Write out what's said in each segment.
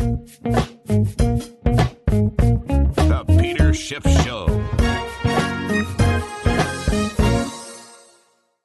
The Peter Schiff Show.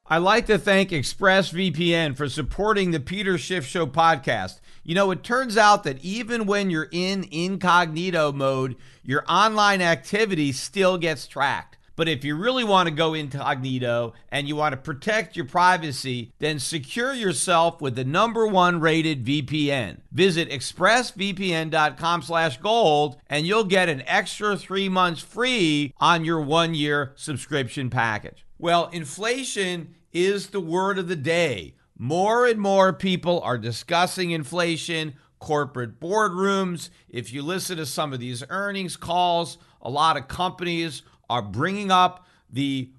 I'd like to thank ExpressVPN for supporting the Peter Schiff Show podcast. You know, it turns out that even when you're in incognito mode, your online activity still gets tracked. But if you really want to go incognito and you want to protect your privacy, then secure yourself with the #1 rated VPN. Visit expressvpn.com/gold and you'll get an extra 3 months free on your 1-year subscription package. Well, inflation is the word of the day. More and more people are discussing inflation, corporate boardrooms. If you listen to some of these earnings calls, a lot of companies are bringing up the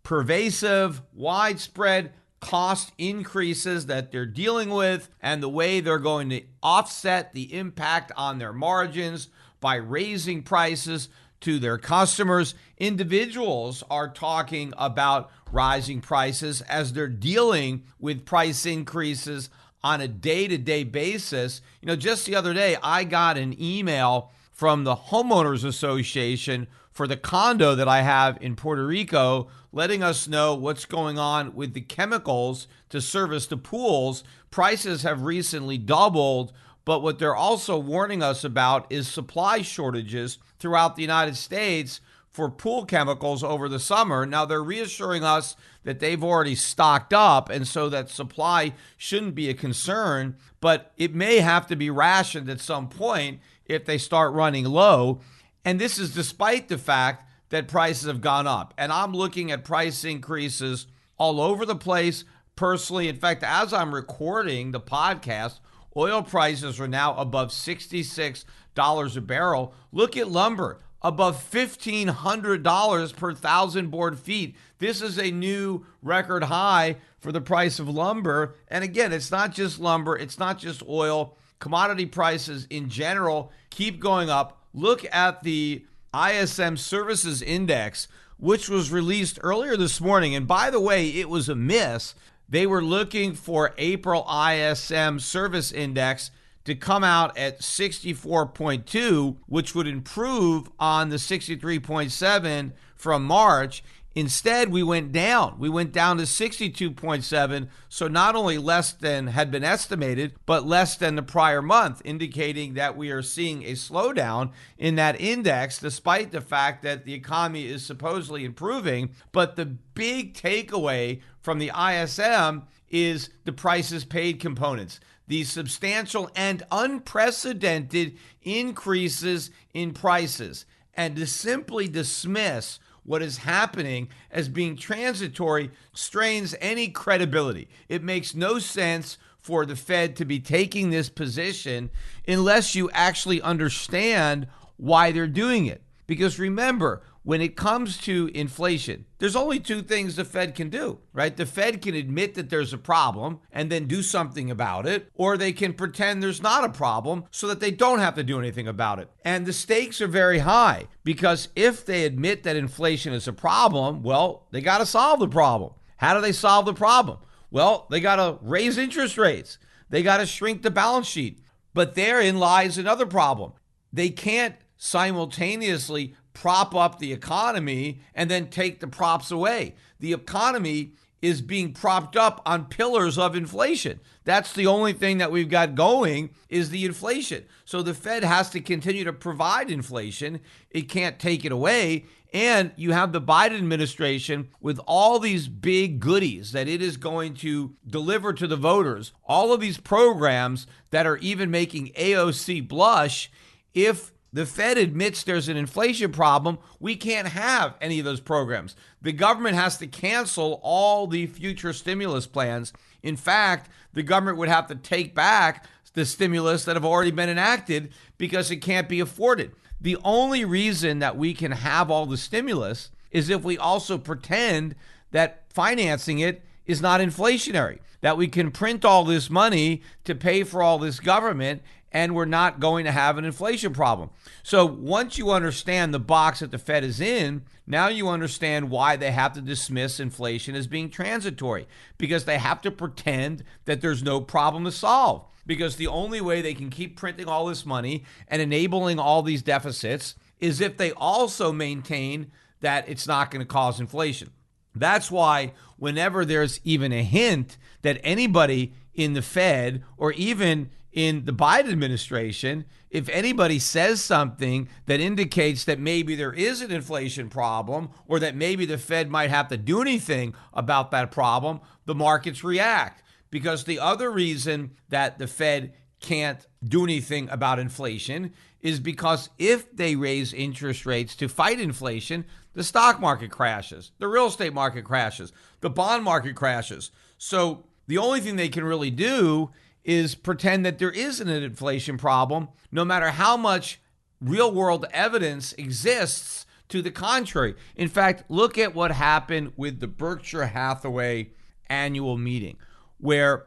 pervasive, widespread cost increases that they're dealing with and the way they're going to offset the impact on their margins by raising prices to their customers. Individuals are talking about rising prices as they're dealing with price increases on a day-to-day basis. You know, just the other day, I got an email from the Homeowners Association for the condo that I have in Puerto Rico, letting us know what's going on with the chemicals to service the pools. Prices have recently doubled, but what they're also warning us about is supply shortages throughout the United States for pool chemicals over the summer. Now, they're reassuring us that they've already stocked up, and so that supply shouldn't be a concern, but it may have to be rationed at some point if they start running low. And this is despite the fact that prices have gone up. And I'm looking at price increases all over the place personally. In fact, as I'm recording the podcast, oil prices are now above $66 a barrel. Look at lumber, above $1,500 per 1,000 board feet. This is a new record high for the price of lumber. And again, it's not just lumber, it's not just oil. Commodity prices in general keep going up. Look at the ISM Services Index, which was released earlier this morning. And by the way, it was a miss. They were looking for April ISM Service Index to come out at 64.2, which would improve on the 63.7 from March. Instead, we went down. We went down to 62.7, so not only less than had been estimated, but less than the prior month, indicating that we are seeing a slowdown in that index, despite the fact that the economy is supposedly improving. But the big takeaway from the ISM is the prices paid components. These substantial and unprecedented increases in prices. And to simply dismiss what is happening as being transitory strains any credibility. It makes no sense for the Fed to be taking this position unless you actually understand why they're doing it. Because remember, when it comes to inflation, there's only two things the Fed can do, right? The Fed can admit that there's a problem and then do something about it, or they can pretend there's not a problem so that they don't have to do anything about it. And the stakes are very high because if they admit that inflation is a problem, well, they got to solve the problem. How do they solve the problem? Well, they got to raise interest rates. They got to shrink the balance sheet. But therein lies another problem. They can't simultaneously prop up the economy and then take the props away. The economy is being propped up on pillars of inflation. That's the only thing that we've got going is the inflation. So the Fed has to continue to provide inflation. It can't take it away. And you have the Biden administration with all these big goodies that it is going to deliver to the voters, all of these programs that are even making AOC blush. If the Fed admits there's an inflation problem, we can't have any of those programs. The government has to cancel all the future stimulus plans. In fact, the government would have to take back the stimulus that have already been enacted because it can't be afforded. The only reason that we can have all the stimulus is if we also pretend that financing it is not inflationary, that we can print all this money to pay for all this government and we're not going to have an inflation problem. So once you understand the box that the Fed is in, now you understand why they have to dismiss inflation as being transitory, because they have to pretend that there's no problem to solve. Because the only way they can keep printing all this money and enabling all these deficits is if they also maintain that it's not going to cause inflation. That's why whenever there's even a hint that anybody in the Fed or even in the Biden administration, if anybody says something that indicates that maybe there is an inflation problem or that maybe the Fed might have to do anything about that problem, the markets react. Because the other reason that the Fed can't do anything about inflation is because if they raise interest rates to fight inflation, the stock market crashes, the real estate market crashes, the bond market crashes. So the only thing they can really do is pretend that there isn't an inflation problem, no matter how much real world evidence exists to the contrary. In fact, look at what happened with the Berkshire Hathaway annual meeting, where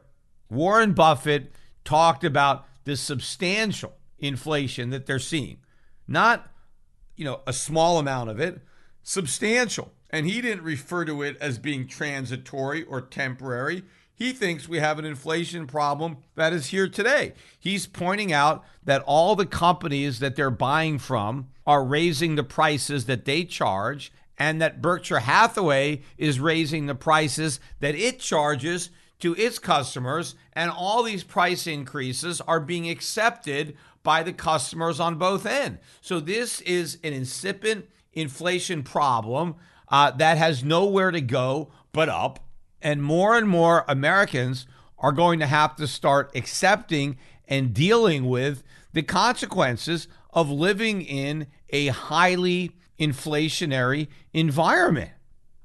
Warren Buffett talked about the substantial inflation that they're seeing. Not, a small amount of it, substantial. And he didn't refer to it as being transitory or temporary. He thinks we have an inflation problem that is here today. He's pointing out that all the companies that they're buying from are raising the prices that they charge, and that Berkshire Hathaway is raising the prices that it charges to its customers, and all these price increases are being accepted by the customers on both ends. So this is an incipient inflation problem that has nowhere to go but up. And more Americans are going to have to start accepting and dealing with the consequences of living in a highly inflationary environment.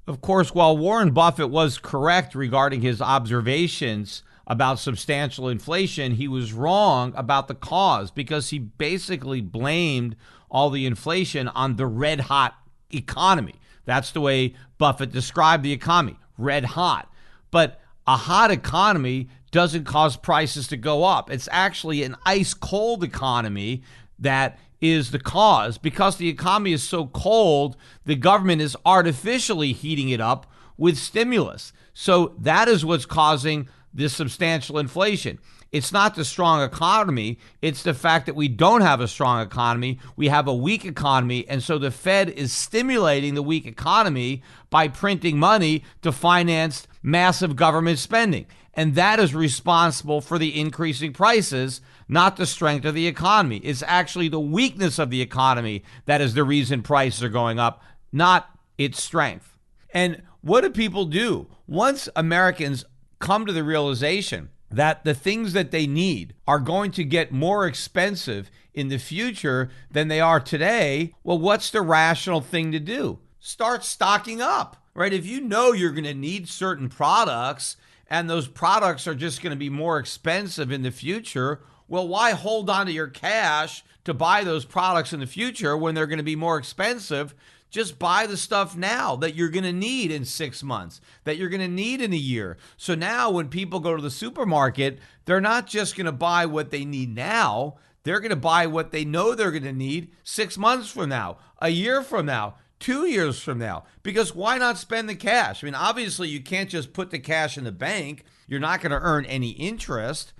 Of course, while Warren Buffett was correct regarding his observations about substantial inflation, he was wrong about the cause, because he basically blamed all the inflation on the red hot economy. That's the way Buffett described the economy, red hot. But a hot economy doesn't cause prices to go up. It's actually an ice cold economy that is the cause. Because the economy is so cold, the government is artificially heating it up with stimulus. So that is what's causing this substantial inflation. It's not the strong economy. It's the fact that we don't have a strong economy. We have a weak economy. And so the Fed is stimulating the weak economy by printing money to finance massive government spending. And that is responsible for the increasing prices, not the strength of the economy. It's actually the weakness of the economy that is the reason prices are going up, not its strength. And what do people do? Once Americans come to the realization that the things that they need are going to get more expensive in the future than they are today, well, what's the rational thing to do? Start stocking up, right? If you know you're going to need certain products and those products are just going to be more expensive in the future, well, why hold on to your cash to buy those products in the future when they're going to be more expensive? Just buy the stuff now that you're going to need in 6 months, that you're going to need in a year. So now when people go to the supermarket, they're not just going to buy what they need now. They're going to buy what they know they're going to need 6 months from now, a year from now, 2 years from now. Because why not spend the cash? I mean, obviously, you can't just put the cash in the bank. You're not going to earn any interest.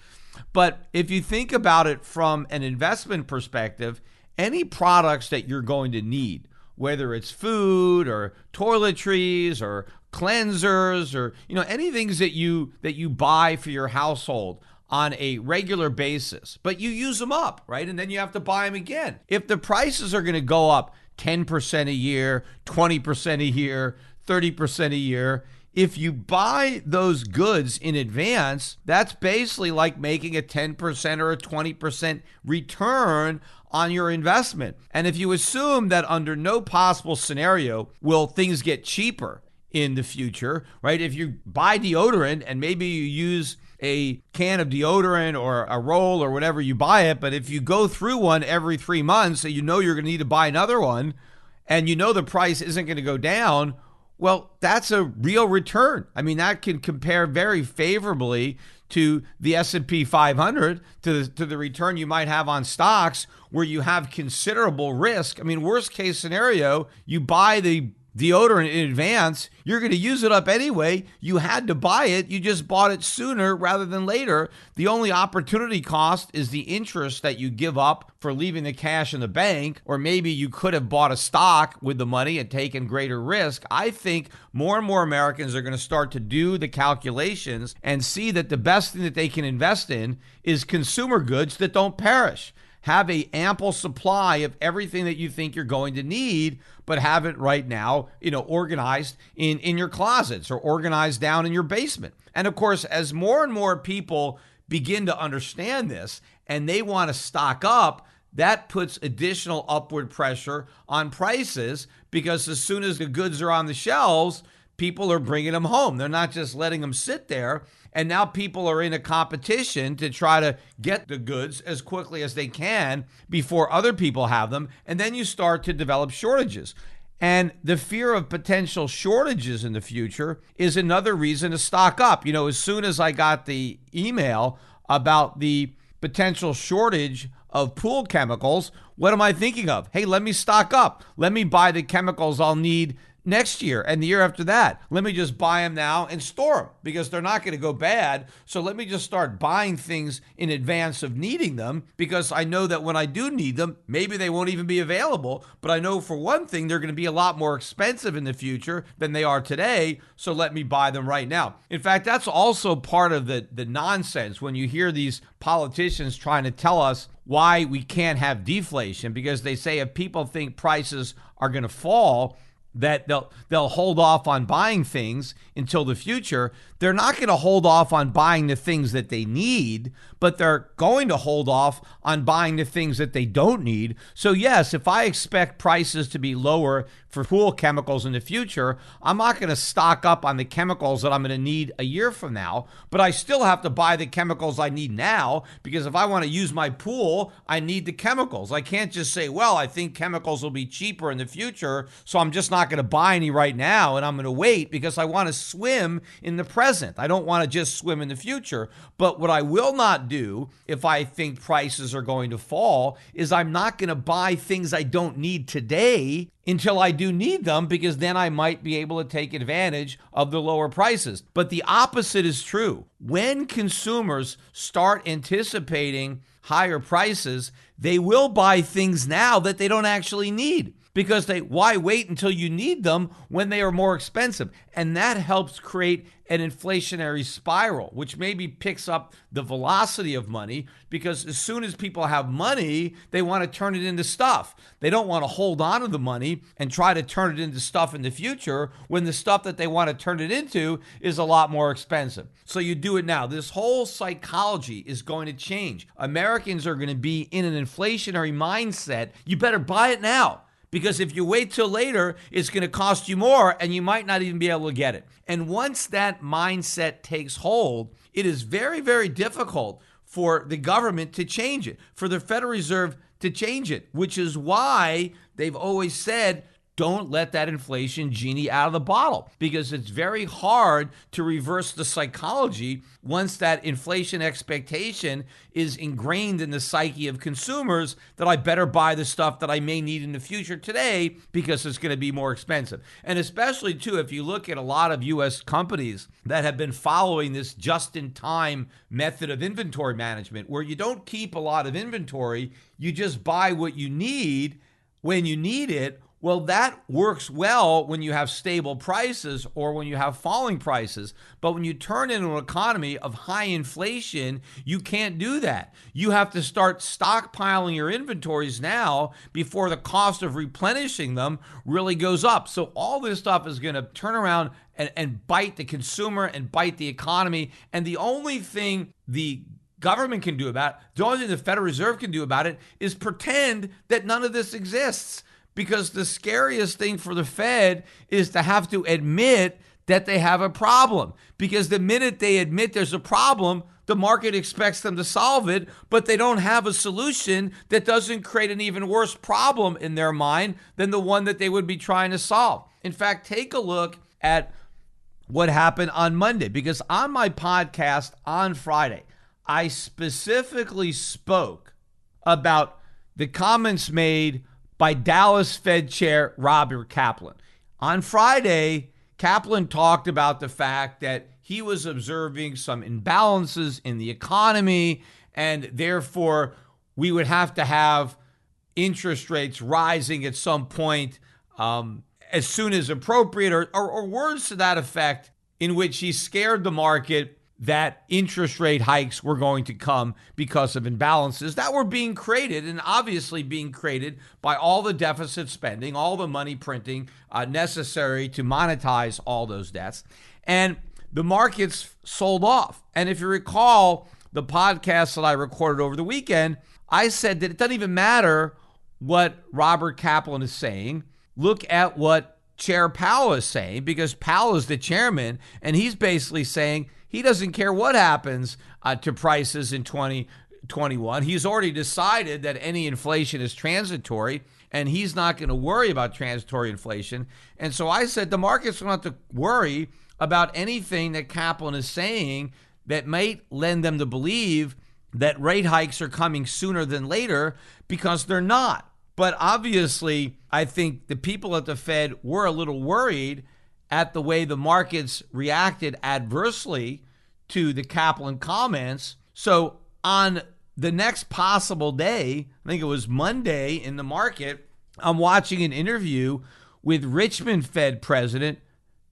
But if you think about it from an investment perspective, any products that you're going to need, whether it's food or toiletries or cleansers or any things that you buy for your household on a regular basis, but you use them up, right? And then you have to buy them again. If the prices are going to go up 10% a year, 20% a year, 30% a year, if you buy those goods in advance, that's basically like making a 10% or a 20% return on your investment. And if you assume that under no possible scenario will things get cheaper in the future, right? If you buy deodorant and maybe you use a can of deodorant or a roll or whatever, you buy it, but if you go through one every 3 months, so you're going to need to buy another one, and the price isn't going to go down, well, that's a real return. I mean, that can compare very favorably to the S&P 500, to the return you might have on stocks where you have considerable risk. I mean, worst case scenario, you buy the deodorant in advance, you're going to use it up anyway. You had to buy it. You just bought it sooner rather than later. The only opportunity cost is the interest that you give up for leaving the cash in the bank, or maybe you could have bought a stock with the money and taken greater risk. I think more and more Americans are going to start to do the calculations and see that the best thing that they can invest in is consumer goods that don't perish. Have a ample supply of everything that you think you're going to need, but have it right now, organized in your closets or organized down in your basement. And of course, as more and more people begin to understand this and they want to stock up, that puts additional upward pressure on prices, because as soon as the goods are on the shelves, people are bringing them home. They're not just letting them sit there. And now people are in a competition to try to get the goods as quickly as they can before other people have them. And then you start to develop shortages. And the fear of potential shortages in the future is another reason to stock up. As soon as I got the email about the potential shortage of pool chemicals, what am I thinking of? Hey, let me stock up. Let me buy the chemicals I'll need next year and the year after that. Let me just buy them now and store them, because they're not going to go bad. So let me just start buying things in advance of needing them, because I know that when I do need them, maybe they won't even be available. But I know for one thing, they're going to be a lot more expensive in the future than they are today. So let me buy them right now. In fact, that's also part of the nonsense when you hear these politicians trying to tell us why we can't have deflation, because they say if people think prices are going to fall, that they'll hold off on buying things until the future. They're not going to hold off on buying the things that they need, but they're going to hold off on buying the things that they don't need. So yes, if I expect prices to be lower for pool chemicals in the future, I'm not going to stock up on the chemicals that I'm going to need a year from now, but I still have to buy the chemicals I need now, because if I want to use my pool, I need the chemicals. I can't just say, well, I think chemicals will be cheaper in the future, so I'm just not going to buy any right now and I'm going to wait, because I want to swim in the present. I don't want to just swim in the future. But what I will not do if I think prices are going to fall is I'm not going to buy things I don't need today until I do need them, because then I might be able to take advantage of the lower prices. But the opposite is true. When consumers start anticipating higher prices, they will buy things now that they don't actually need, because why wait until you need them when they are more expensive? And that helps create an inflationary spiral, which maybe picks up the velocity of money, because as soon as people have money, they want to turn it into stuff. They don't want to hold on to the money and try to turn it into stuff in the future when the stuff that they want to turn it into is a lot more expensive. So you do it now. This whole psychology is going to change. Americans are going to be in an inflationary mindset. You better buy it now, because if you wait till later, it's going to cost you more and you might not even be able to get it. And once that mindset takes hold, it is very, very difficult for the government to change it, for the Federal Reserve to change it, which is why they've always said, don't let that inflation genie out of the bottle, because it's very hard to reverse the psychology once that inflation expectation is ingrained in the psyche of consumers, that I better buy the stuff that I may need in the future today because it's going to be more expensive. And especially, too, if you look at a lot of U.S. companies that have been following this just-in-time method of inventory management, where you don't keep a lot of inventory, you just buy what you need when you need it. Well, that works well when you have stable prices or when you have falling prices. But when you turn into an economy of high inflation, you can't do that. You have to start stockpiling your inventories now before the cost of replenishing them really goes up. So all this stuff is going to turn around and bite the consumer and bite the economy. And the only thing the government can do about it, the only thing the Federal Reserve can do about it, is pretend that none of this exists. Because the scariest thing for the Fed is to have to admit that they have a problem. Because the minute they admit there's a problem, the market expects them to solve it, but they don't have a solution that doesn't create an even worse problem in their mind than the one that they would be trying to solve. In fact, take a look at what happened on Monday, because on my podcast on Friday, I specifically spoke about the comments made by Dallas Fed Chair Robert Kaplan. On Friday, Kaplan talked about the fact that he was observing some imbalances in the economy, and therefore we would have to have interest rates rising at some point as soon as appropriate, or words to that effect, in which he scared the market that interest rate hikes were going to come because of imbalances that were being created, and obviously being created by all the deficit spending, all the money printing necessary to monetize all those debts. And the markets sold off. And if you recall the podcast that I recorded over the weekend, I said that it doesn't even matter what Robert Kaplan is saying. Look at what Chair Powell is saying, because Powell is the chairman, and he's basically saying he doesn't care what happens to prices in 2021. He's already decided that any inflation is transitory, and he's not going to worry about transitory inflation. And so I said the markets don't have to worry about anything that Kaplan is saying that might lend them to believe that rate hikes are coming sooner than later, because they're not. But obviously, I think the people at the Fed were a little worried at the way the markets reacted adversely to the Kaplan comments. So on the next possible day, I think it was Monday in the market, I'm watching an interview with Richmond Fed President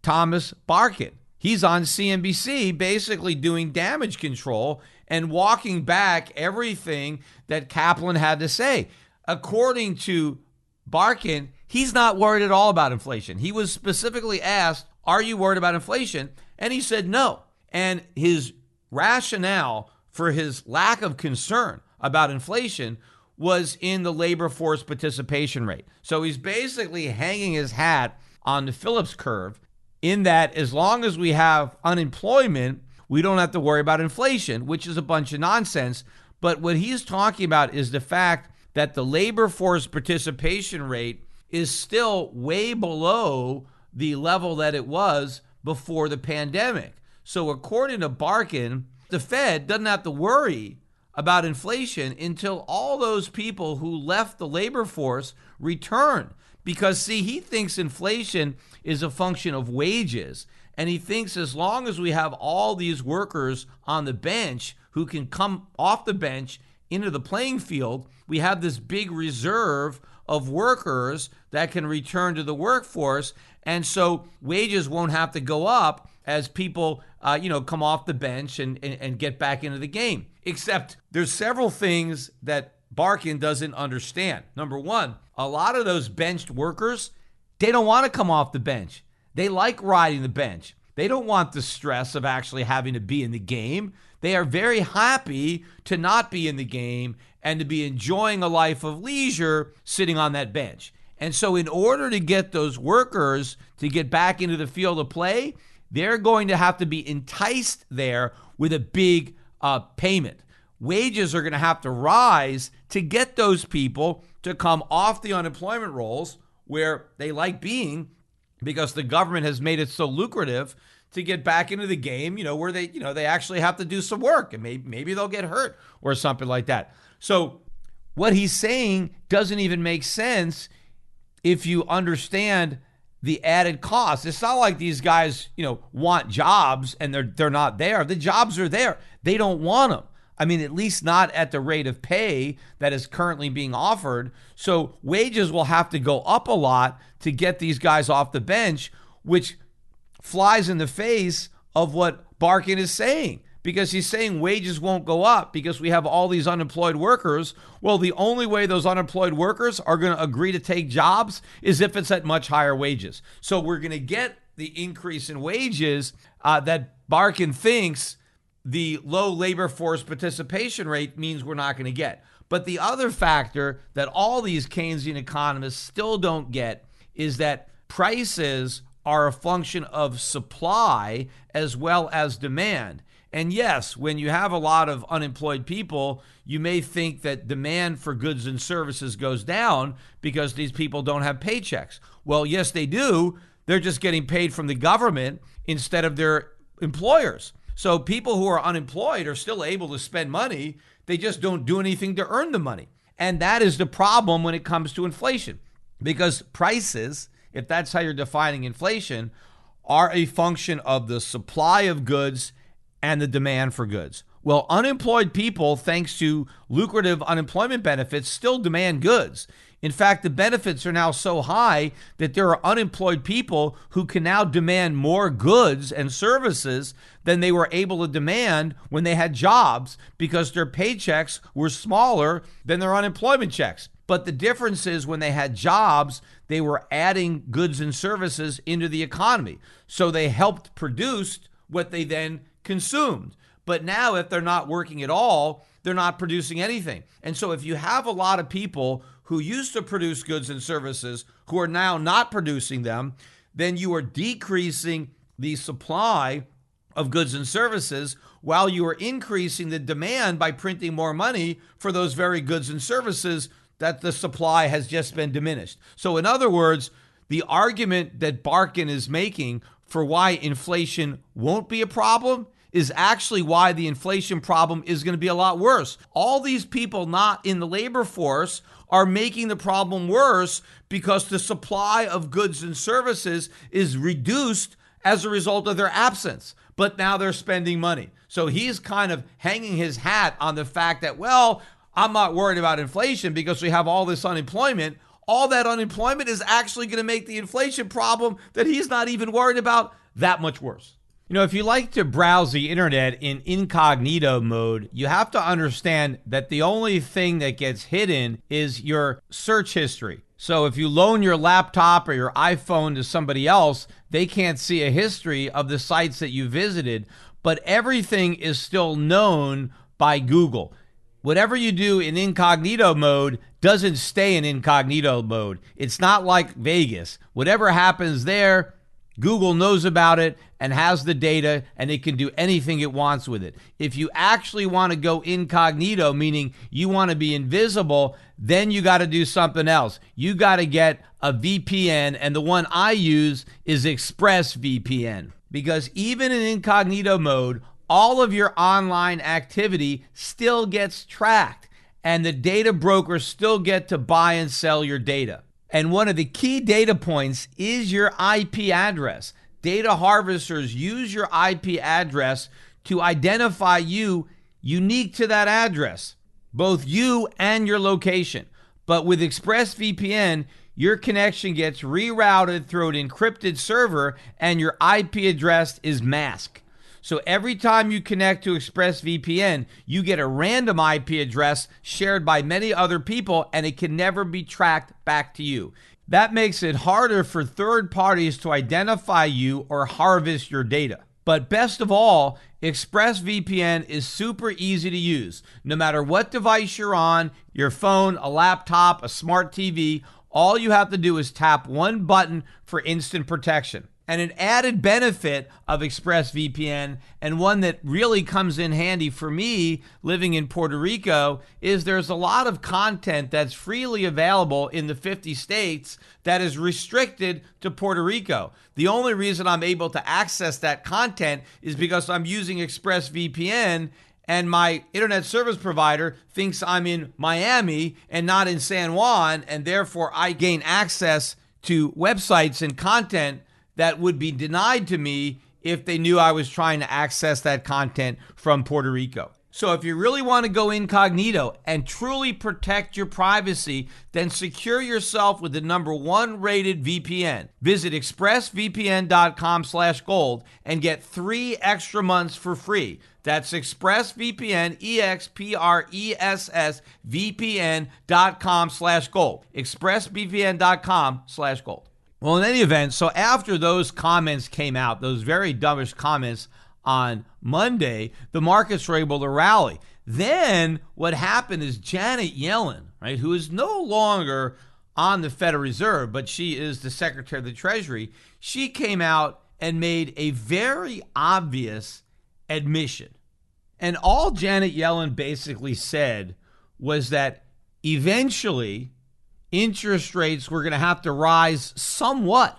Thomas Barkin. He's on CNBC basically doing damage control and walking back everything that Kaplan had to say. According to Barkin, he's not worried at all about inflation. He was specifically asked, are you worried about inflation? And he said no. And his rationale for his lack of concern about inflation was in the labor force participation rate. So he's basically hanging his hat on the Phillips curve, in that as long as we have unemployment, we don't have to worry about inflation, which is a bunch of nonsense. But what he's talking about is the fact that the labor force participation rate is still way below the level that it was before the pandemic. So according to Barkin, the Fed doesn't have to worry about inflation until all those people who left the labor force return. Because, see, he thinks inflation is a function of wages. And he thinks as long as we have all these workers on the bench who can come off the bench into the playing field, we have this big reserve of workers that can return to the workforce. And so wages won't have to go up as people, come off the bench and get back into the game. Except there's several things that Barkin doesn't understand. Number one, a lot of those benched workers, they don't want to come off the bench. They like riding the bench. They don't want the stress of actually having to be in the game. They are very happy to not be in the game and to be enjoying a life of leisure sitting on that bench. And so in order to get those workers to get back into the field of play, they're going to have to be enticed there with a big payment. Wages are going to have to rise to get those people to come off the unemployment rolls where they like being, because the government has made it so lucrative to get back into the game, where they actually have to do some work, and maybe they'll get hurt or something like that. So what he's saying doesn't even make sense if you understand the added cost. It's not like these guys, want jobs and they're not there. The jobs are there. They don't want them. I mean, at least not at the rate of pay that is currently being offered. So wages will have to go up a lot to get these guys off the bench, which flies in the face of what Barkin is saying, because he's saying wages won't go up because we have all these unemployed workers. Well, the only way those unemployed workers are going to agree to take jobs is if it's at much higher wages. So we're going to get the increase in wages that Barkin thinks the low labor force participation rate means we're not going to get. But the other factor that all these Keynesian economists still don't get is that prices are a function of supply as well as demand. And yes, when you have a lot of unemployed people, you may think that demand for goods and services goes down because these people don't have paychecks. Well, yes, they do. They're just getting paid from the government instead of their employers. So people who are unemployed are still able to spend money. They just don't do anything to earn the money. And that is the problem when it comes to inflation, because prices, if that's how you're defining inflation, are a function of the supply of goods and the demand for goods. Well, unemployed people, thanks to lucrative unemployment benefits, still demand goods. In fact, the benefits are now so high that there are unemployed people who can now demand more goods and services than they were able to demand when they had jobs, because their paychecks were smaller than their unemployment checks. But the difference is when they had jobs, they were adding goods and services into the economy. So they helped produce what they then consumed. But now if they're not working at all, they're not producing anything. And so if you have a lot of people who used to produce goods and services who are now not producing them, then you are decreasing the supply of goods and services while you are increasing the demand by printing more money for those very goods and services that the supply has just been diminished. So in other words, the argument that Barkin is making for why inflation won't be a problem is actually why the inflation problem is going to be a lot worse. All these people not in the labor force are making the problem worse because the supply of goods and services is reduced as a result of their absence. But now they're spending money. So he's kind of hanging his hat on the fact that, well, I'm not worried about inflation because we have all this unemployment. All that unemployment is actually going to make the inflation problem that he's not even worried about that much worse. You know, if you like to browse the internet in incognito mode, you have to understand that the only thing that gets hidden is your search history. So if you loan your laptop or your iPhone to somebody else, they can't see a history of the sites that you visited, but everything is still known by Google. Whatever you do in incognito mode doesn't stay in incognito mode. It's not like Vegas. Whatever happens there, Google knows about it and has the data, and it can do anything it wants with it. If you actually want to go incognito, meaning you want to be invisible, then you got to do something else. You got to get a VPN, and the one I use is ExpressVPN, because even in incognito mode, all of your online activity still gets tracked, and the data brokers still get to buy and sell your data. And one of the key data points is your IP address. Data harvesters use your IP address to identify you unique to that address, both you and your location. But with ExpressVPN, your connection gets rerouted through an encrypted server and your IP address is masked. So every time you connect to ExpressVPN, you get a random IP address shared by many other people, and it can never be tracked back to you. That makes it harder for third parties to identify you or harvest your data. But best of all, ExpressVPN is super easy to use. No matter what device you're on, your phone, a laptop, a smart TV, all you have to do is tap one button for instant protection. And an added benefit of ExpressVPN, and one that really comes in handy for me living in Puerto Rico, is there's a lot of content that's freely available in the 50 states that is restricted to Puerto Rico. The only reason I'm able to access that content is because I'm using ExpressVPN, and my internet service provider thinks I'm in Miami and not in San Juan, and therefore I gain access to websites and content that would be denied to me if they knew I was trying to access that content from Puerto Rico. So if you really want to go incognito and truly protect your privacy, then secure yourself with the #1 rated VPN. Visit expressvpn.com/gold and get 3 extra months for free. That's ExpressVPN, ExpressVPN.com/gold. ExpressVPN.com/gold. Well, in any event, so after those comments came out, those very dumbish comments on Monday, the markets were able to rally. Then what happened is Janet Yellen, right, who is no longer on the Federal Reserve, but she is the Secretary of the Treasury, she came out and made a very obvious admission. And all Janet Yellen basically said was that eventually interest rates were going to have to rise somewhat.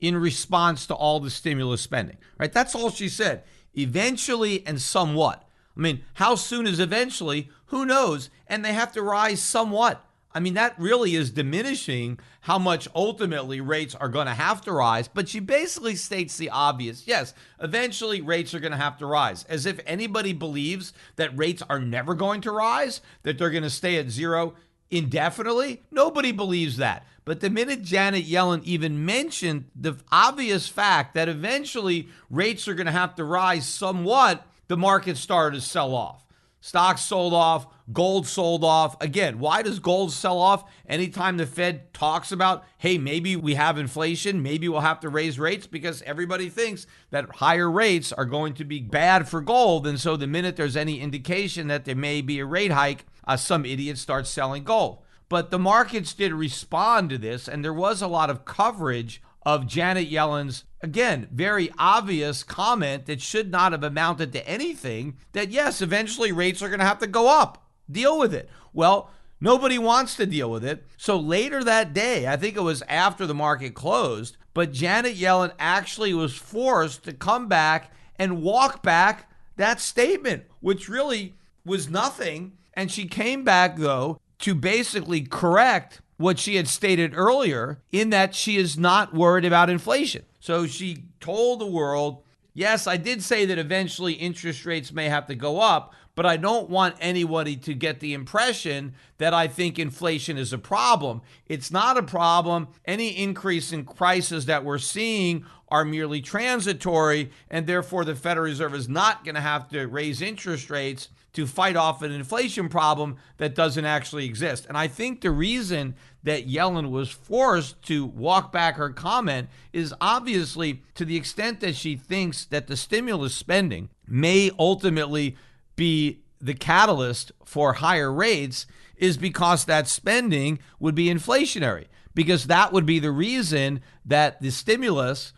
in response to all the stimulus spending, right? That's all she said. Eventually and somewhat. I mean, how soon is eventually? Who knows? And they have to rise somewhat. I mean, that really is diminishing how much ultimately rates are going to have to rise. But she basically states the obvious. Yes, eventually rates are going to have to rise. As if anybody believes that rates are never going to rise, that they're going to stay at zero indefinitely. Nobody believes that. But the minute Janet Yellen even mentioned the obvious fact that eventually rates are going to have to rise somewhat, the market started to sell off. Stocks sold off, gold sold off. Again, why does gold sell off? Anytime the Fed talks about, hey, maybe we have inflation, maybe we'll have to raise rates, because everybody thinks that higher rates are going to be bad for gold. And so the minute there's any indication that there may be a rate hike, some idiot starts selling gold. But the markets did respond to this, and there was a lot of coverage of Janet Yellen's, again, very obvious comment that should not have amounted to anything, that yes, eventually rates are going to have to go up. Deal with it. Well, nobody wants to deal with it. So later that day, I think it was after the market closed, but Janet Yellen actually was forced to come back and walk back that statement, which really was nothing. And she came back, though, to basically correct what she had stated earlier, in that she is not worried about inflation. So she told the world, yes, I did say that eventually interest rates may have to go up, but I don't want anybody to get the impression that I think inflation is a problem. It's not a problem. Any increase in prices that we're seeing are merely transitory, and therefore the Federal Reserve is not going to have to raise interest rates to fight off an inflation problem that doesn't actually exist. And I think the reason that Yellen was forced to walk back her comment is obviously to the extent that she thinks that the stimulus spending may ultimately be the catalyst for higher rates, is because that spending would be inflationary, because that would be the reason that the stimulus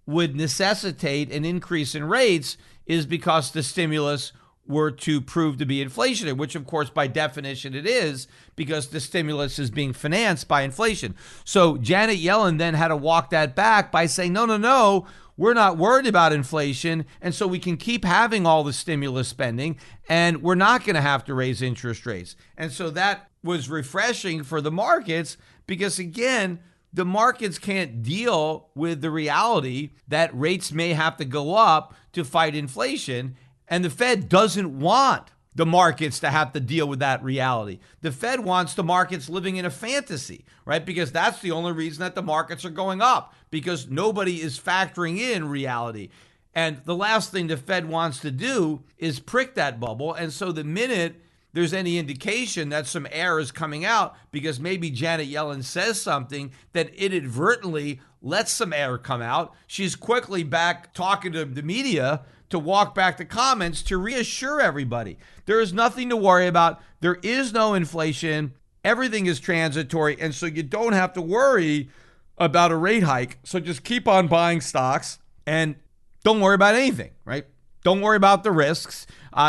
would necessitate an increase in rates, is because the stimulus were to prove to be inflationary, which of course by definition it is, because the stimulus is being financed by inflation. So Janet Yellen then had to walk that back by saying, no, we're not worried about inflation, and so we can keep having all the stimulus spending, and we're not going to have to raise interest rates. And so that was refreshing for the markets, because again, the markets can't deal with the reality that rates may have to go up to fight inflation. And the Fed doesn't want the markets to have to deal with that reality. The Fed wants the markets living in a fantasy, right? Because that's the only reason that the markets are going up, because nobody is factoring in reality. And the last thing the Fed wants to do is prick that bubble. And so the minute there's any indication that some air is coming out, because maybe Janet Yellen says something that inadvertently lets some air come out, she's quickly back talking to the media to walk back the comments to reassure everybody. There is nothing to worry about. There is no inflation. Everything is transitory. And so you don't have to worry about a rate hike. So just keep on buying stocks and don't worry about anything, right? Don't worry about the risks.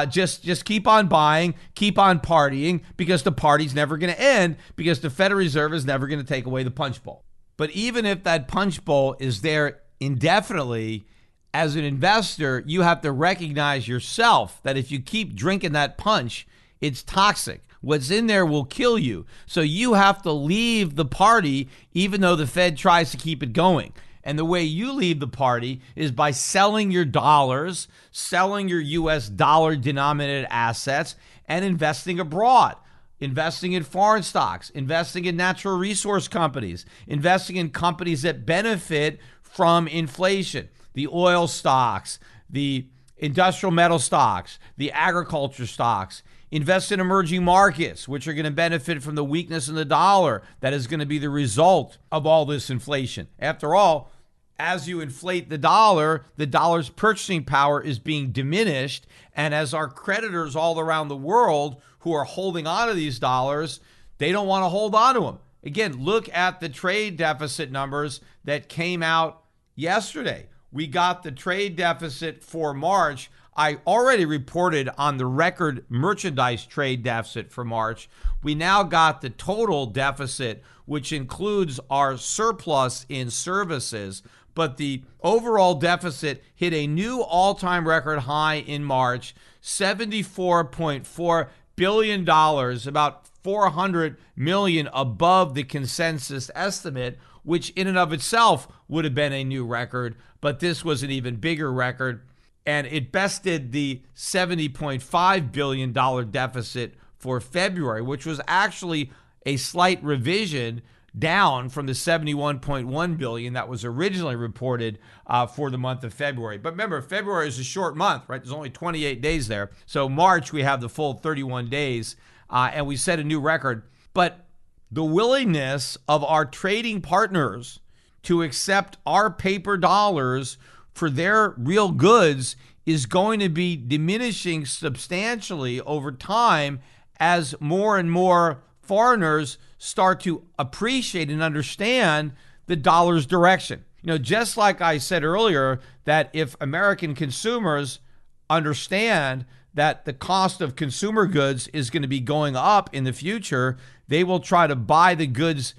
Just keep on buying, keep on partying, because the party's never going to end, because the Federal Reserve is never going to take away the punch bowl. But even if that punch bowl is there indefinitely, as an investor, you have to recognize yourself that if you keep drinking that punch, it's toxic. What's in there will kill you. So you have to leave the party, even though the Fed tries to keep it going. And the way you leave the party is by selling your dollars, selling your US dollar denominated assets, and investing abroad. Investing in foreign stocks, investing in natural resource companies, investing in companies that benefit from inflation. The oil stocks, the industrial metal stocks, the agriculture stocks. Invest in emerging markets, which are going to benefit from the weakness in the dollar that is going to be the result of all this inflation. After all, as you inflate the dollar's purchasing power is being diminished. And as our creditors all around the world who are holding on to these dollars, they don't want to hold on to them. Again, look at the trade deficit numbers that came out yesterday. We got the trade deficit for March. I already reported on the record merchandise trade deficit for March. We now got the total deficit, which includes our surplus in services, but the overall deficit hit a new all-time record high in March, $74.4 billion, about 400 million above the consensus estimate, which in and of itself would have been a new record, but this was an even bigger record, and it bested the $70.5 billion deficit for February, which was actually a slight revision down from the 71.1 billion that was originally reported for the month of February. But remember, February is a short month, right? There's only 28 days there. So March, we have the full 31 days, and we set a new record. But the willingness of our trading partners to accept our paper dollars for their real goods is going to be diminishing substantially over time as more and more foreigners start to appreciate and understand the dollar's direction. Just like I said earlier, that if American consumers understand that the cost of consumer goods is going to be going up in the future, they will try to buy the goods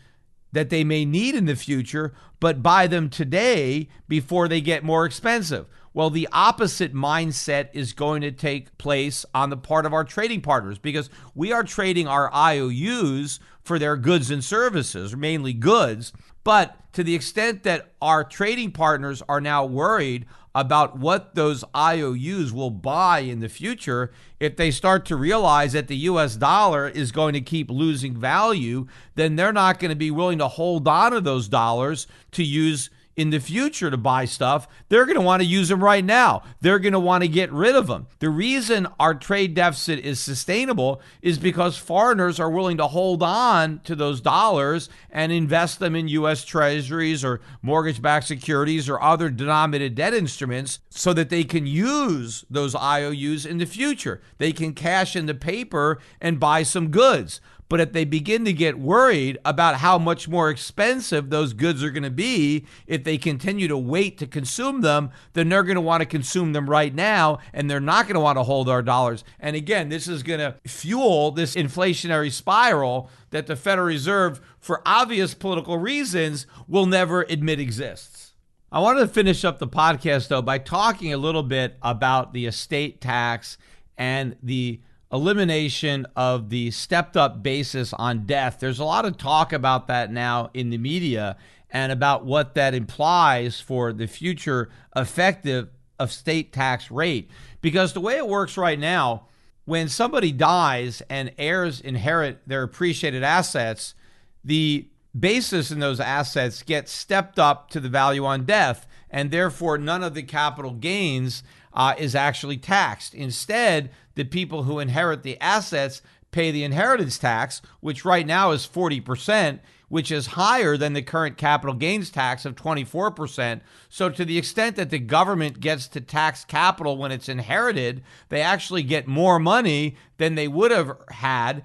that they may need in the future, but buy them today before they get more expensive. Well, the opposite mindset is going to take place on the part of our trading partners, because we are trading our IOUs for their goods and services, mainly goods. But to the extent that our trading partners are now worried about what those IOUs will buy in the future, if they start to realize that the US dollar is going to keep losing value, then they're not going to be willing to hold on to those dollars to use in the future to buy stuff. They're going to want to use them right now. They're going to want to get rid of them. The reason our trade deficit is sustainable is because foreigners are willing to hold on to those dollars and invest them in U.S. treasuries or mortgage-backed securities or other denominated debt instruments so that they can use those IOUs in the future. They can cash in the paper and buy some goods. But if they begin to get worried about how much more expensive those goods are going to be if they continue to wait to consume them, then they're going to want to consume them right now, and they're not going to want to hold our dollars. And again, this is going to fuel this inflationary spiral that the Federal Reserve, for obvious political reasons, will never admit exists. I wanted to finish up the podcast, though, by talking a little bit about the estate tax and the elimination of the stepped up basis on death. There's a lot of talk about that now in the media and about what that implies for the future effective estate tax rate. Because the way it works right now, when somebody dies and heirs inherit their appreciated assets, the basis in those assets gets stepped up to the value on death, and therefore none of the capital gains is actually taxed. Instead, the people who inherit the assets pay the inheritance tax, which right now is 40%, which is higher than the current capital gains tax of 24%. So to the extent that the government gets to tax capital when it's inherited, they actually get more money than they would have had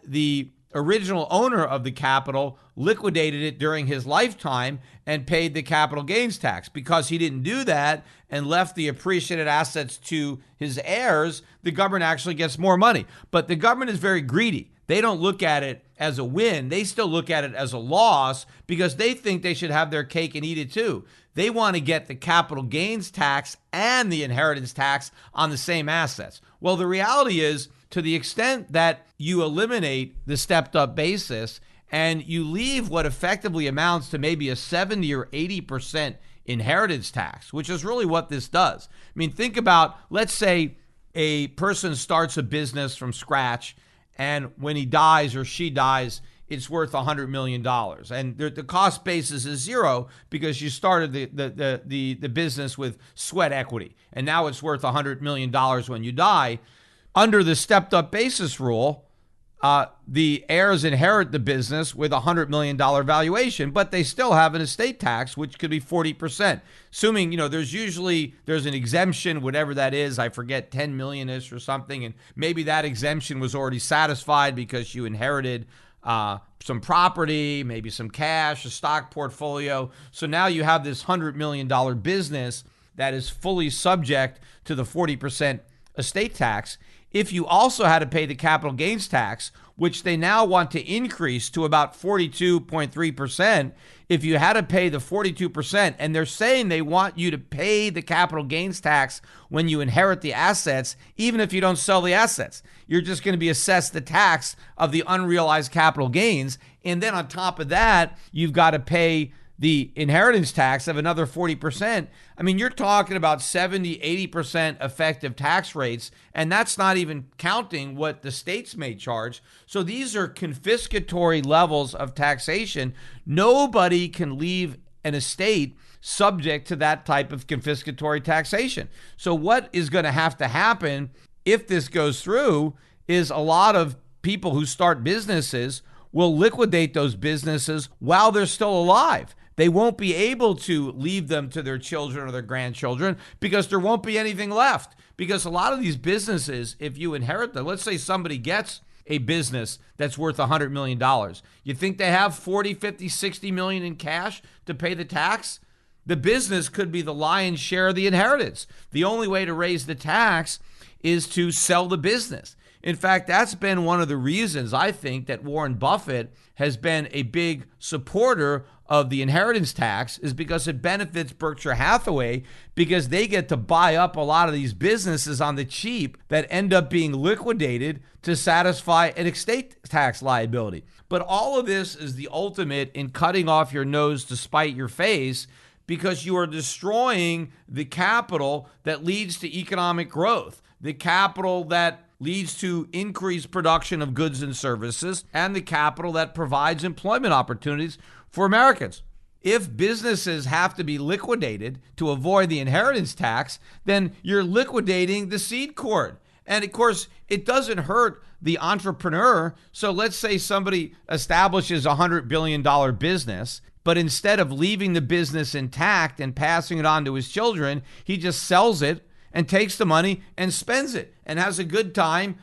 the original owner of the capital liquidated it during his lifetime and paid the capital gains tax. Because he didn't do that and left the appreciated assets to his heirs, the government actually gets more money. But the government is very greedy. They don't look at it as a win. They still look at it as a loss because they think they should have their cake and eat it too. They want to get the capital gains tax and the inheritance tax on the same assets. Well, the reality is, to the extent that you eliminate the stepped up basis and you leave what effectively amounts to maybe a 70 or 80% inheritance tax, which is really what this does. I mean, think about, let's say a person starts a business from scratch, and when he dies or she dies, it's worth $100 million. And the cost basis is zero because you started the business with sweat equity. And now it's worth $100 million when you die. Under the stepped up basis rule, the heirs inherit the business with a $100 million valuation, but they still have an estate tax, which could be 40%. Assuming, there's an exemption, whatever that is, I forget, 10 million-ish or something, and maybe that exemption was already satisfied because you inherited some property, maybe some cash, a stock portfolio. So now you have this $100 million business that is fully subject to the 40% estate tax. if you also had to pay the capital gains tax, which they now want to increase to about 42.3%, if you had to pay the 42%, and they're saying they want you to pay the capital gains tax when you inherit the assets, even if you don't sell the assets, you're just going to be assessed the tax of the unrealized capital gains. And then on top of that, you've got to pay the inheritance tax of another 40%. I mean, you're talking about 70, 80% effective tax rates, and that's not even counting what the states may charge. So these are confiscatory levels of taxation. Nobody can leave an estate subject to that type of confiscatory taxation. So what is going to happen if this goes through is a lot of people who start businesses will liquidate those businesses while they're still alive. They won't be able to leave them to their children or their grandchildren because there won't be anything left. Because a lot of these businesses, if you inherit them, let's say somebody gets a business that's worth $100 million. You think they have 40, 50, 60 million in cash to pay the tax? The business could be the lion's share of the inheritance. The only way to raise the tax is to sell the business. In fact, that's been one of the reasons I think that Warren Buffett has been a big supporter of the inheritance tax, is because it benefits Berkshire Hathaway, because they get to buy up a lot of these businesses on the cheap that end up being liquidated to satisfy an estate tax liability. But all of this is the ultimate in cutting off your nose to spite your face, because you are destroying the capital that leads to economic growth, the capital that leads to increased production of goods and services, and the capital that provides employment opportunities for Americans. If businesses have to be liquidated to avoid the inheritance tax, then you're liquidating the seed corn. And of course, it doesn't hurt the entrepreneur. So let's say somebody establishes a $100 billion business, but instead of leaving the business intact and passing it on to his children, he just sells it and takes the money and spends it and has a good time,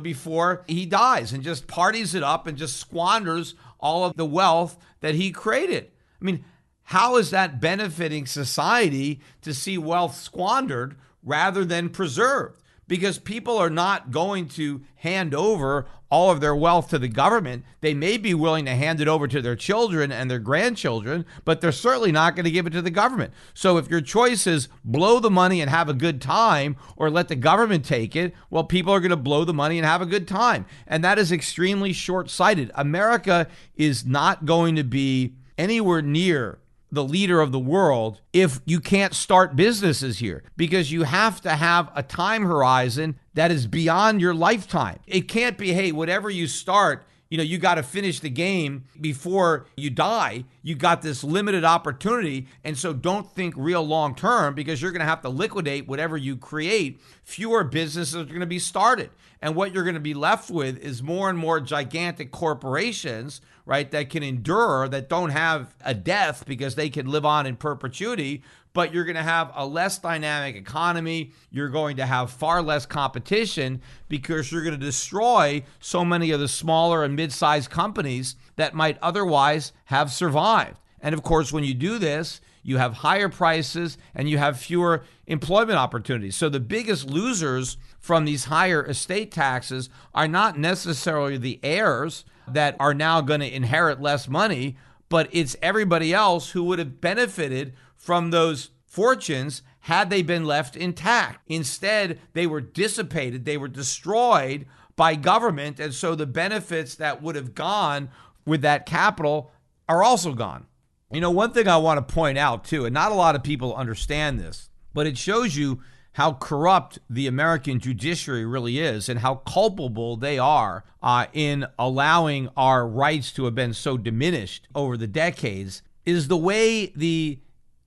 before he dies, and just parties it up and just squanders all of the wealth that he created. I mean, how is that benefiting society to see wealth squandered rather than preserved? Because people are not going to hand over all of their wealth to the government. They may be willing to hand it over to their children and their grandchildren, but they're certainly not going to give it to the government. So if your choice is blow the money and have a good time, or let the government take it, well, people are going to blow the money and have a good time. And that is extremely short-sighted. America is not going to be anywhere near the leader of the world if you can't start businesses here, because you have to have a time horizon that is beyond your lifetime. It can't be, hey, whatever you start, you got to finish the game before you die. You got this limited opportunity. And so don't think real long term, because you're going to have to liquidate whatever you create. Fewer businesses are going to be started. And what you're going to be left with is more and more gigantic corporations, right, that can endure, that don't have a death because they can live on in perpetuity. But you're going to have a less dynamic economy. You're going to have far less competition, because you're going to destroy so many of the smaller and mid-sized companies that might otherwise have survived. And of course, when you do this, you have higher prices and you have fewer employment opportunities. So the biggest losers from these higher estate taxes are not necessarily the heirs that are now going to inherit less money, but it's everybody else who would have benefited from those fortunes had they been left intact. Instead, they were dissipated, they were destroyed by government, and so the benefits that would have gone with that capital are also gone. One thing I want to point out too, and not a lot of people understand this, but it shows you how corrupt the American judiciary really is and how culpable they are in allowing our rights to have been so diminished over the decades, is the way the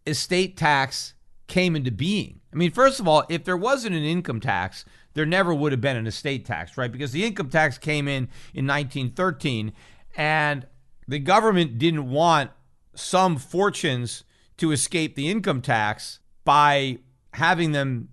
estate tax came into being. I mean, first of all, if there wasn't an income tax, there never would have been an estate tax, right? Because the income tax came in 1913, and the government didn't want some fortunes to escape the income tax by having them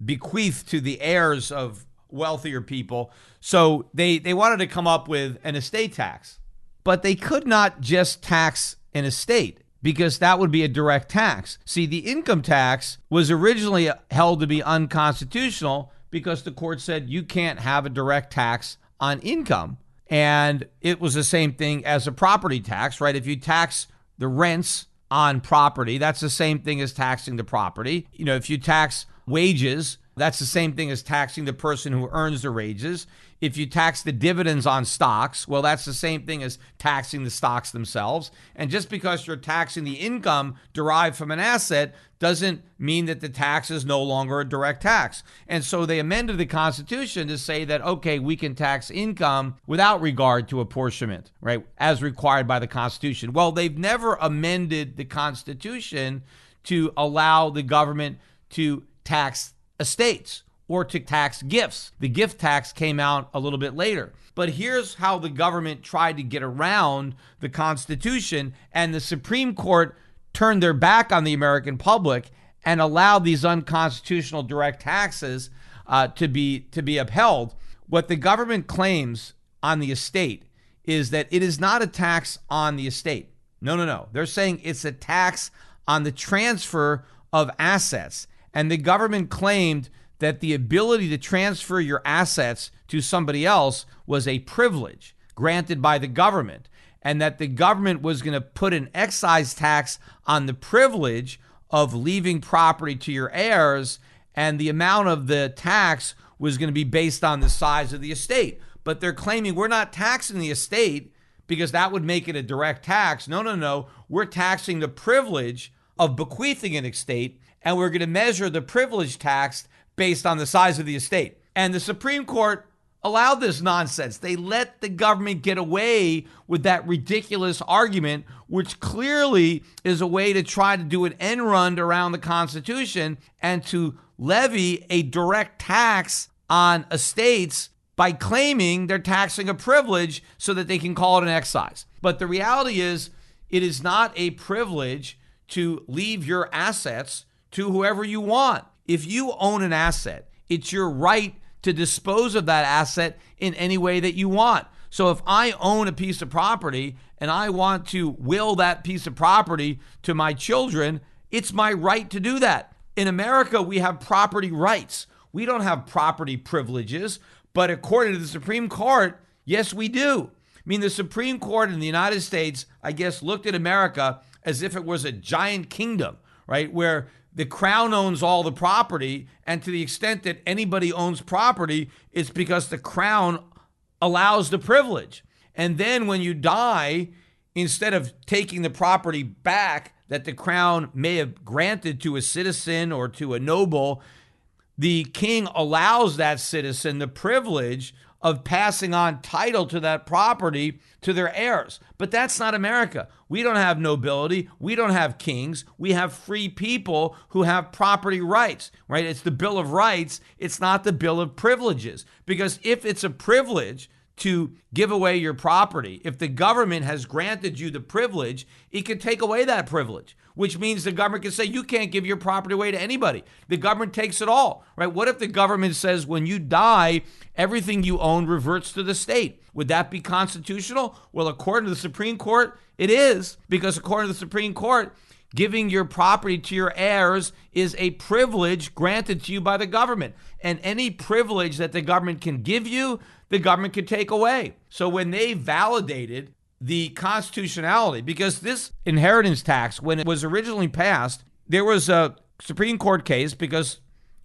bequeathed to the heirs of wealthier people. So they wanted to come up with an estate tax. But they could not just tax an estate, because that would be a direct tax. See, the income tax was originally held to be unconstitutional because the court said you can't have a direct tax on income. And it was the same thing as a property tax, right? If you tax the rents on property, that's the same thing as taxing the property. If you tax wages, that's the same thing as taxing the person who earns the wages. If you tax the dividends on stocks, well, that's the same thing as taxing the stocks themselves. And just because you're taxing the income derived from an asset doesn't mean that the tax is no longer a direct tax. And so they amended the Constitution to say that, okay, we can tax income without regard to apportionment, right, as required by the Constitution. Well, they've never amended the Constitution to allow the government to tax estates or to tax gifts. The gift tax came out a little bit later. But here's how the government tried to get around the Constitution, and the Supreme Court turned their back on the American public and allowed these unconstitutional direct taxes to be upheld. What the government claims on the estate is that it is not a tax on the estate. No. They're saying it's a tax on the transfer of assets. And the government claimed that the ability to transfer your assets to somebody else was a privilege granted by the government, and that the government was going to put an excise tax on the privilege of leaving property to your heirs, and the amount of the tax was going to be based on the size of the estate. But they're claiming we're not taxing the estate because that would make it a direct tax. No. We're taxing the privilege of bequeathing an estate, and we're going to measure the privilege tax based on the size of the estate. And the Supreme Court allowed this nonsense. They let the government get away with that ridiculous argument, which clearly is a way to try to do an end run around the Constitution and to levy a direct tax on estates by claiming they're taxing a privilege so that they can call it an excise. But the reality is, it is not a privilege to leave your assets to whoever you want. If you own an asset, it's your right to dispose of that asset in any way that you want. So if I own a piece of property and I want to will that piece of property to my children, it's my right to do that. In America, we have property rights. We don't have property privileges, but according to the Supreme Court, yes, we do. I mean, the Supreme Court in the United States, I guess, looked at America as if it was a giant kingdom, right, where the crown owns all the property, and to the extent that anybody owns property, it's because the crown allows the privilege. And then when you die, instead of taking the property back that the crown may have granted to a citizen or to a noble, the king allows that citizen the privilege of passing on title to that property to their heirs. But that's not America. We don't have nobility. We don't have kings. We have free people who have property rights, right? It's the Bill of Rights. It's not the Bill of Privileges. Because if it's a privilege to give away your property, if the government has granted you the privilege, it can take away that privilege, which means the government can say you can't give your property away to anybody. The government takes it all, right? What if the government says when you die, everything you own reverts to the state? Would that be constitutional? Well, according to the Supreme Court, it is, because according to the Supreme Court, giving your property to your heirs is a privilege granted to you by the government. And any privilege that the government can give you, the government can take away. So when they validated the constitutionality, because this inheritance tax, when it was originally passed, there was a Supreme Court case because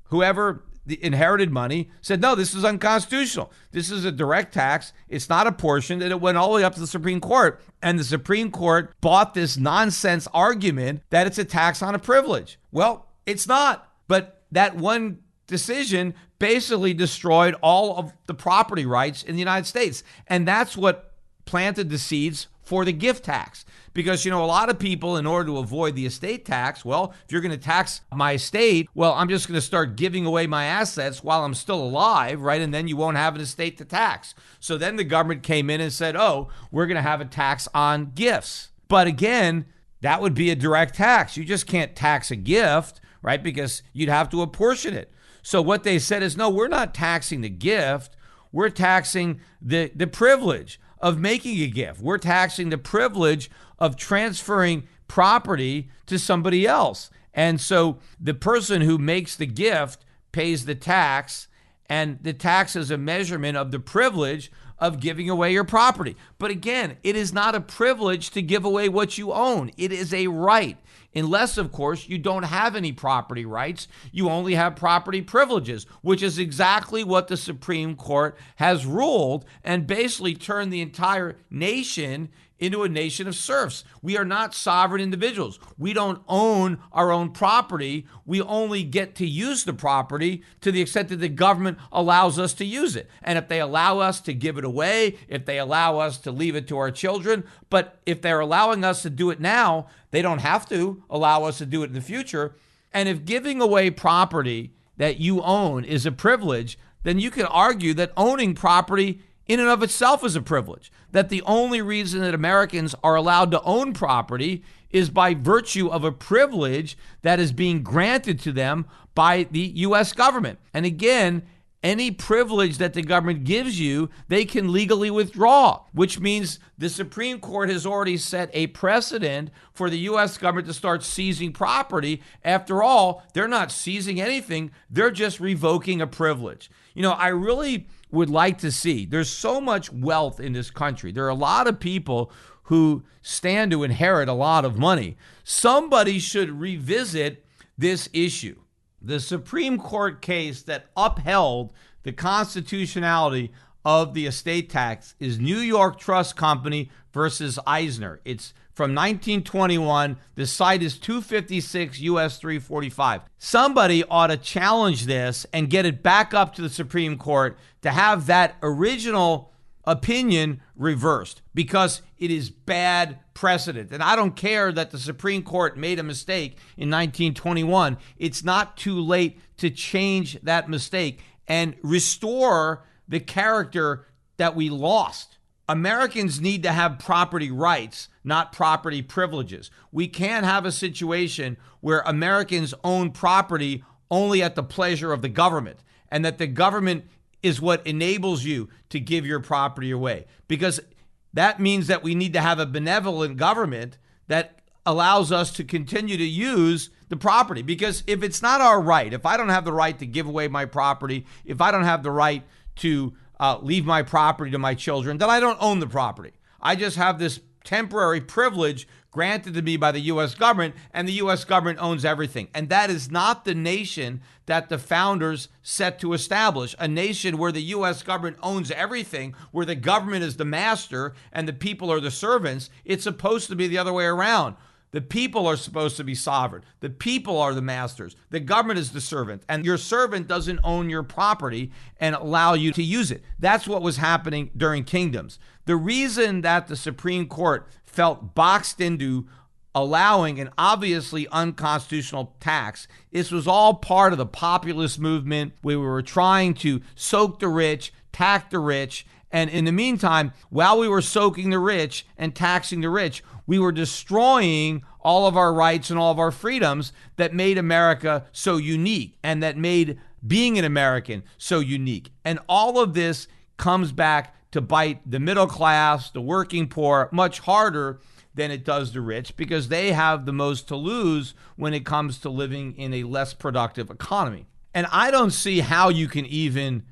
whoever inherited money said, no, this is unconstitutional. This is a direct tax. It's not apportioned. And it went all the way up to the Supreme Court. And the Supreme Court bought this nonsense argument that it's a tax on a privilege. Well, it's not. But that one decision basically destroyed all of the property rights in the United States. And that's what planted the seeds for the gift tax. Because, a lot of people, in order to avoid the estate tax, well, if you're going to tax my estate, well, I'm just going to start giving away my assets while I'm still alive, right? And then you won't have an estate to tax. So then the government came in and said, oh, we're going to have a tax on gifts. But again, that would be a direct tax. You just can't tax a gift, right? Because you'd have to apportion it. So what they said is, no, we're not taxing the gift. We're taxing the privilege of making a gift. We're taxing the privilege of transferring property to somebody else. And so the person who makes the gift pays the tax, And the tax is a measurement of the privilege of giving away your property. But again, it is not a privilege to give away what you own. It is a right. Unless, of course, you don't have any property rights. You only have property privileges, which is exactly what the Supreme Court has ruled and basically turned the entire nation into a nation of serfs. We are not sovereign individuals. We don't own our own property. We only get to use the property to the extent that the government allows us to use it. And if they allow us to give it away, if they allow us to leave it to our children, but if they're allowing us to do it now, they don't have to allow us to do it in the future. And if giving away property that you own is a privilege, then you can argue that owning property in and of itself is a privilege. That the only reason that Americans are allowed to own property is by virtue of a privilege that is being granted to them by the U.S. government. And again, any privilege that the government gives you, they can legally withdraw, which means the Supreme Court has already set a precedent for the U.S. government to start seizing property. After all, they're not seizing anything. They're just revoking a privilege. I really would like to see, there's so much wealth in this country. There are a lot of people who stand to inherit a lot of money. Somebody should revisit this issue. The Supreme Court case that upheld the constitutionality of the estate tax is New York Trust Company versus Eisner. It's from 1921. The site is 256 U.S. 345. Somebody ought to challenge this and get it back up to the Supreme Court to have that original opinion reversed, because it is bad precedent. And I don't care that the Supreme Court made a mistake in 1921. It's not too late to change that mistake and restore the character that we lost. Americans need to have property rights, not property privileges. We can't have a situation where Americans own property only at the pleasure of the government, and that the government is what enables you to give your property away. Because that means that we need to have a benevolent government that allows us to continue to use the property. Because if it's not our right, if I don't have the right to give away my property, if I don't have the right to leave my property to my children, then I don't own the property. I just have this temporary privilege granted to me by the U.S. government, and the U.S. government owns everything. And that is not the nation that the founders set to establish, a nation where the U.S. government owns everything, where the government is the master and the people are the servants. It's supposed to be the other way around. The people are supposed to be sovereign. The people are the masters. The government is the servant. And your servant doesn't own your property and allow you to use it. That's what was happening during kingdoms. The reason that the Supreme Court felt boxed into allowing an obviously unconstitutional tax, this was all part of the populist movement where we were trying to soak the rich, tax the rich. And in the meantime, while we were soaking the rich and taxing the rich, we were destroying all of our rights and all of our freedoms that made America so unique and that made being an American so unique. And all of this comes back to bite the middle class, the working poor, much harder than it does the rich, because they have the most to lose when it comes to living in a less productive economy. And I don't see how you can even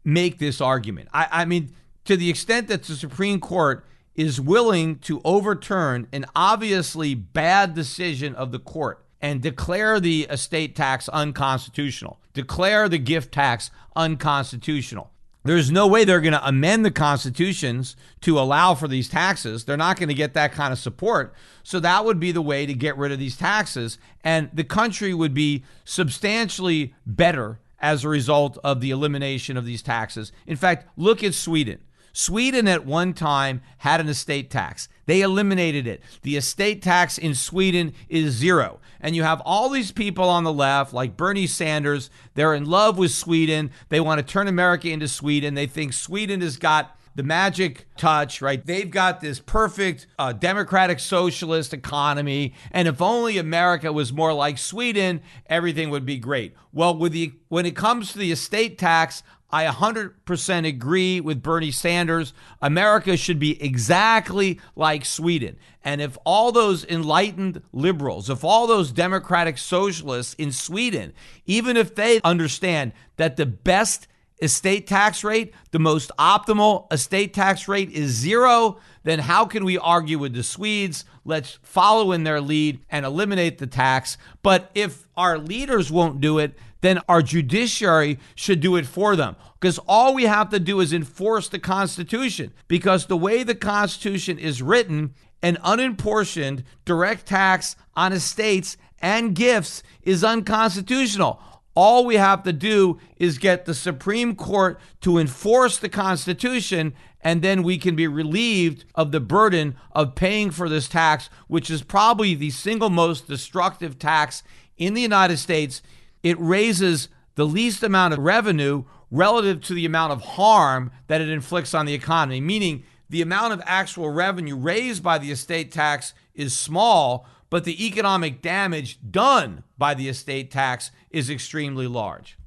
make this argument. I mean, to the extent that the Supreme Court is willing to overturn an obviously bad decision of the court and declare the estate tax unconstitutional, declare the gift tax unconstitutional, there's no way they're going to amend the constitutions to allow for these taxes. They're not going to get that kind of support. So that would be the way to get rid of these taxes. And the country would be substantially better as a result of the elimination of these taxes. In fact, look at Sweden. Sweden at one time had an estate tax. They eliminated it. The estate tax in Sweden is zero. And you have all these people on the left, like Bernie Sanders. They're in love with Sweden. They want to turn America into Sweden. They think Sweden has got the magic touch, right? They've got this perfect democratic socialist economy. And if only America was more like Sweden, everything would be great. Well, when it comes to the estate tax, I 100% agree with Bernie Sanders. America should be exactly like Sweden. And if all those enlightened liberals, if all those democratic socialists in Sweden, even if they understand that the best estate tax rate, the most optimal estate tax rate is 0, then how can we argue with the Swedes? Let's follow in their lead and eliminate the tax. But if our leaders won't do it, then our judiciary should do it for them. Because all we have to do is enforce the Constitution. Because the way the Constitution is written, an unapportioned direct tax on estates and gifts is unconstitutional. All we have to do is get the Supreme Court to enforce the Constitution, and then we can be relieved of the burden of paying for this tax, which is probably the single most destructive tax in the United States. It raises the least amount of revenue relative to the amount of harm that it inflicts on the economy, meaning the amount of actual revenue raised by the estate tax is small, but the economic damage done by the estate tax is extremely large.